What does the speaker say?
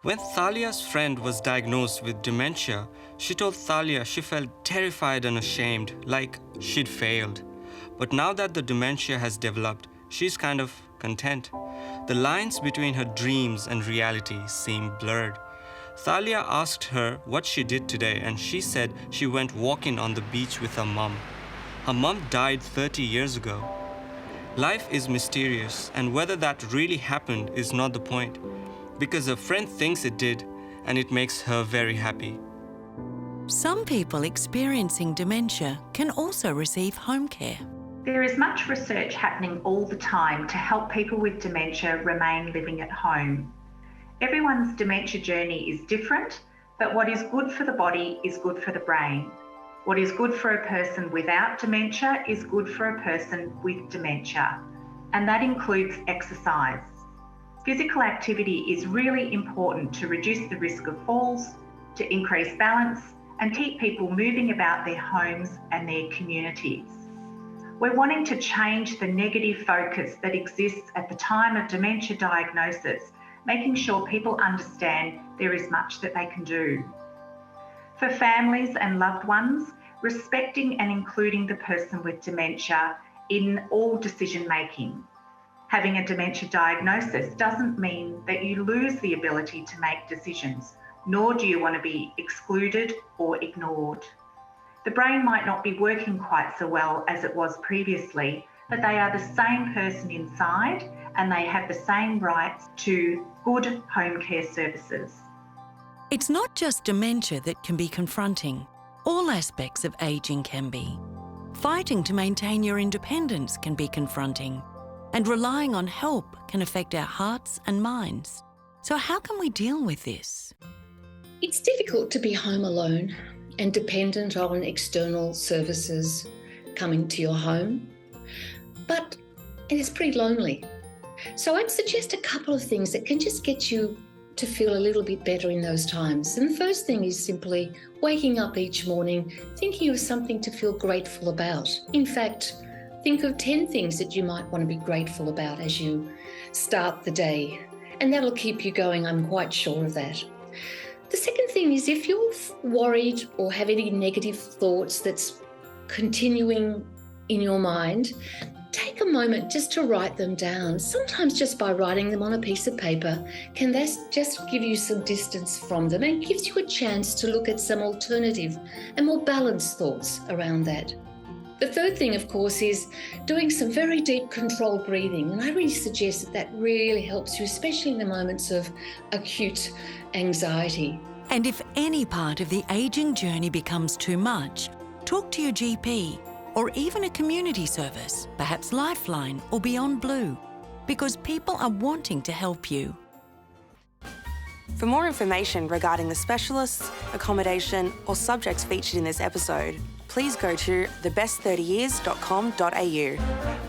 When Thalia's friend was diagnosed with dementia, she told Thalia she felt terrified and ashamed, like she'd failed. But now that the dementia has developed, she's kind of content. The lines between her dreams and reality seem blurred. Thalia asked her what she did today, and she said she went walking on the beach with her mum. Her mum died 30 years ago. Life is mysterious, and whether that really happened is not the point, because her friend thinks it did, and it makes her very happy. Some people experiencing dementia can also receive home care. There is much research happening all the time to help people with dementia remain living at home. Everyone's dementia journey is different, but what is good for the body is good for the brain. What is good for a person without dementia is good for a person with dementia, and that includes exercise. Physical activity is really important to reduce the risk of falls, to increase balance, and keep people moving about their homes and their communities. We're wanting to change the negative focus that exists at the time of dementia diagnosis, making sure people understand there is much that they can do. For families and loved ones, respecting and including the person with dementia in all decision making. Having a dementia diagnosis doesn't mean that you lose the ability to make decisions, nor do you want to be excluded or ignored. The brain might not be working quite so well as it was previously, but they are the same person inside and they have the same rights to good home care services. It's not just dementia that can be confronting. All aspects of ageing can be. Fighting to maintain your independence can be confronting, and relying on help can affect our hearts and minds. So how can we deal with this? It's difficult to be home alone and dependent on external services coming to your home, but it is pretty lonely. So I'd suggest a couple of things that can just get you to feel a little bit better in those times. And the first thing is simply waking up each morning thinking of something to feel grateful about. In fact, think of 10 things that you might want to be grateful about as you start the day, and that'll keep you going, I'm quite sure of that. The second thing is, if you're worried or have any negative thoughts that's continuing in your mind, take a moment just to write them down. Sometimes just by writing them on a piece of paper can just give you some distance from them and gives you a chance to look at some alternative and more balanced thoughts around that. The third thing, of course, is doing some very deep controlled breathing. And I really suggest that that really helps you, especially in the moments of acute anxiety. And if any part of the ageing journey becomes too much, talk to your GP or even a community service, perhaps Lifeline or Beyond Blue, because people are wanting to help you. For more information regarding the specialists, accommodation or subjects featured in this episode, please go to thebest30years.com.au.